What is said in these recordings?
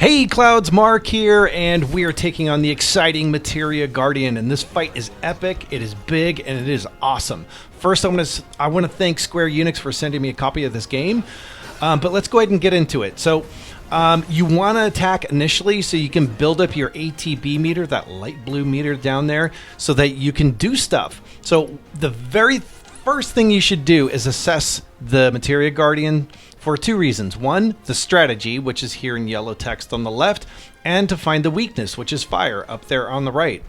Hey Clouds, Mark here, and we are taking on the exciting Materia Guardian, and this fight is epic, it is big, and it is awesome. First, I want to thank Square Enix for sending me a copy of this game, but let's go ahead and get into it. So, you want to attack initially so you can build up your ATB meter, that light blue meter down there, so that you can do stuff. So, the very first thing you should do is assess the Materia Guardian for two reasons. One, the strategy, which is here in yellow text on the left, and to find the weakness, which is fire, up there on the right.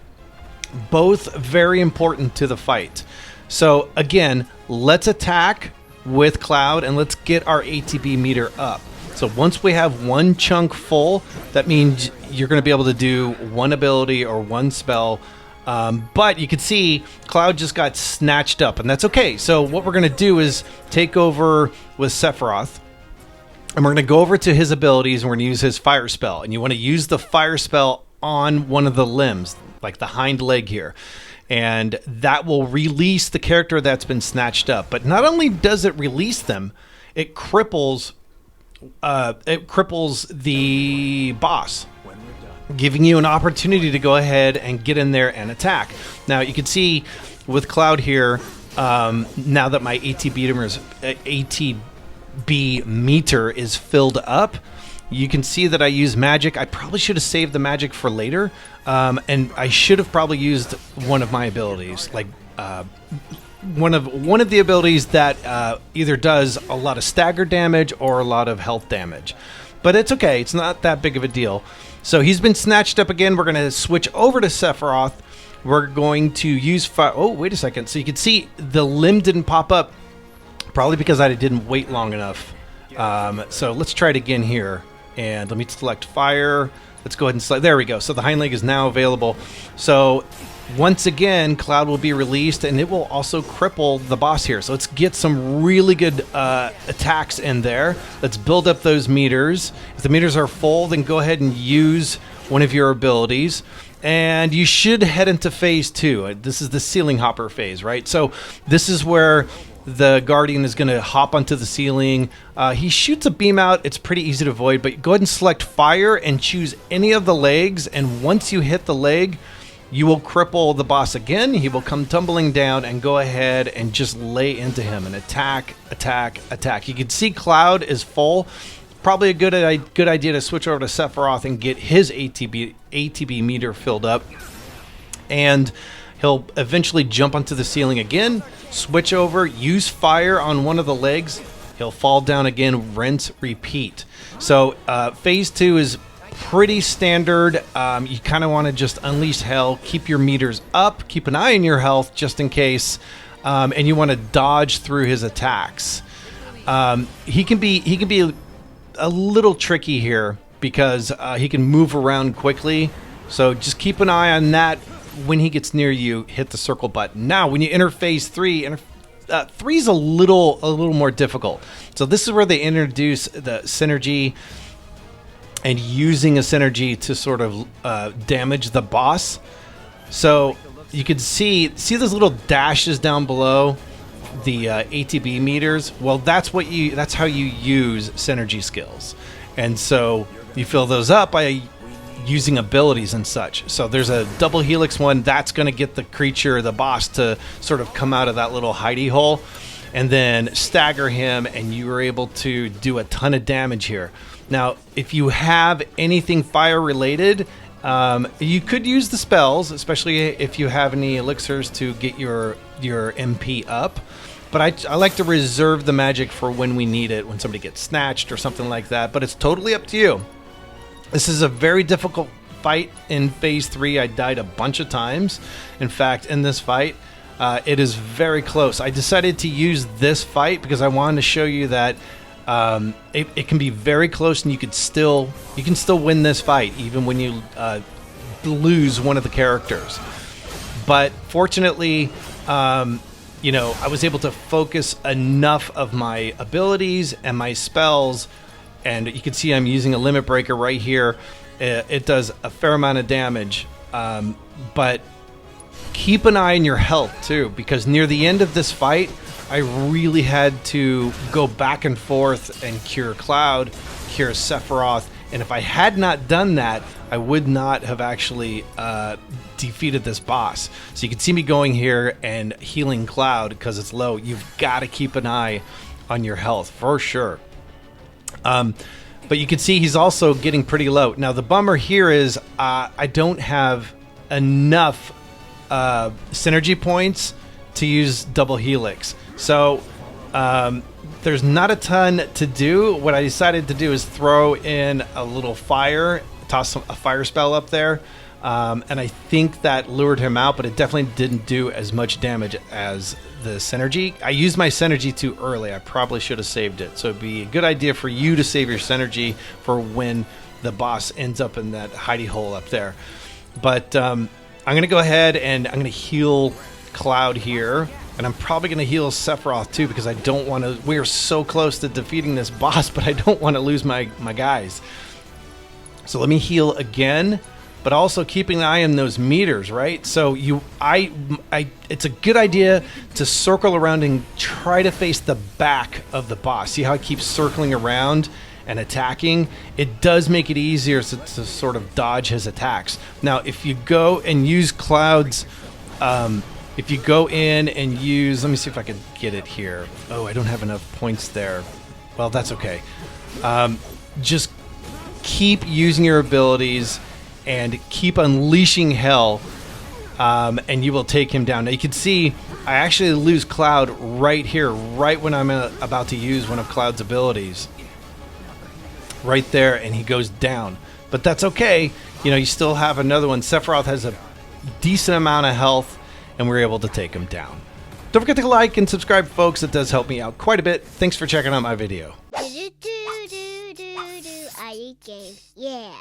Both very important to the fight. So again, let's attack with Cloud and let's get our ATB meter up. So once we have one chunk full, that means you're going to be able to do one ability or one spell. But you can see Cloud just got snatched up, and that's okay. So what we're going to do is take over with Sephiroth, and we're going to go over to his abilities, and we're going to use his fire spell. And you want to use the fire spell on one of the limbs, like the hind leg here. And that will release the character that's been snatched up. But not only does it release them, it cripples the boss, giving you an opportunity to go ahead and get in there and attack. Now you can see with Cloud here, now that my ATB meter is filled up, you can see that I use magic. I probably should have saved the magic for later, and I should have probably used one of my abilities, like one of the abilities that either does a lot of stagger damage or a lot of health damage. But it's okay, it's not that big of a deal. So he's been snatched up again. We're going to switch over to Sephiroth. We're going to use fire. Oh, wait a second. So you can see the limb didn't pop up, probably because I didn't wait long enough. So let's try it again here. And let me select fire. Let's go ahead and select. There we go. So the hind leg is now available. So once again, Cloud will be released, and it will also cripple the boss here. So let's get some really good attacks in there. Let's build up those meters. If the meters are full, then go ahead and use one of your abilities. And you should head into phase 2. This is the ceiling hopper phase, right? So this is where the Guardian is going to hop onto the ceiling. He shoots a beam out. It's pretty easy to avoid, but go ahead and select fire and choose any of the legs. And once you hit the leg, you will cripple the boss again. He will come tumbling down, and go ahead and just lay into him and attack, attack, attack. You can see Cloud is full. Probably a good idea to switch over to Sephiroth and get his ATB meter filled up. And he'll eventually jump onto the ceiling again, switch over, use fire on one of the legs. He'll fall down again, rinse, repeat. So phase 2 is pretty standard. You kind of want to just unleash hell, keep your meters up, keep an eye on your health just in case, and you want to dodge through his attacks. He can be a little tricky here because he can move around quickly, so just keep an eye on that. When he gets near you, hit the circle button. Now when you enter phase 3, 3 is a little more difficult. So this is where they introduce the synergy, and using a synergy to sort of damage the boss. So you can see those little dashes down below the ATB meters. Well, that's how you use synergy skills, and so you fill those up by using abilities and such. So there's a double helix one that's going to get the creature, the boss, to sort of come out of that little hidey hole, and then stagger him, and you are able to do a ton of damage here. Now, if you have anything fire related, you could use the spells, especially if you have any elixirs to get your MP up. But I like to reserve the magic for when we need it, when somebody gets snatched or something like that. But it's totally up to you. This is a very difficult fight in phase 3. I died a bunch of times. In fact, in this fight, it is very close. I decided to use this fight because I wanted to show you that it can be very close, and you can still win this fight even when you lose one of the characters. But fortunately, I was able to focus enough of my abilities and my spells, and you can see I'm using a limit breaker right here. It does a fair amount of damage, but keep an eye on your health too, because near the end of this fight, I really had to go back and forth and cure Cloud, cure Sephiroth, And if I had not done that, I would not have actually defeated this boss. So you can see me going here and healing Cloud because it's low. You've got to keep an eye on your health for sure. But you can see he's also getting pretty low. Now the bummer here is I don't have enough synergy points to use double helix. So there's not a ton to do. What I decided to do is throw in a little fire, toss a fire spell up there, and I think that lured him out, but it definitely didn't do as much damage as the synergy. I used my synergy too early. I probably should have saved it. So it'd be a good idea for you to save your synergy for when the boss ends up in that hidey hole up there. But I'm going to go ahead and I'm going to heal Cloud here. And I'm probably going to heal Sephiroth too, because I don't want to... We're so close to defeating this boss, but I don't want to lose my guys. So let me heal again, but also keeping an eye on those meters, right? So it's a good idea to circle around and try to face the back of the boss. See how it keeps circling around and attacking? It does make it easier to sort of dodge his attacks. Now, if you go and use Cloud's... if you go in and use... Let me see if I can get it here. Oh, I don't have enough points there. Well, that's okay. Just keep using your abilities and keep unleashing hell, and you will take him down. Now, you can see I actually lose Cloud right here, right when I'm about to use one of Cloud's abilities. Right there, and he goes down. But that's okay. You know, you still have another one. Sephiroth has a decent amount of health, and we're able to take him down. Don't forget to like and subscribe, folks. It does help me out quite a bit. Thanks for checking out my video. I.Eat.Games, yeah.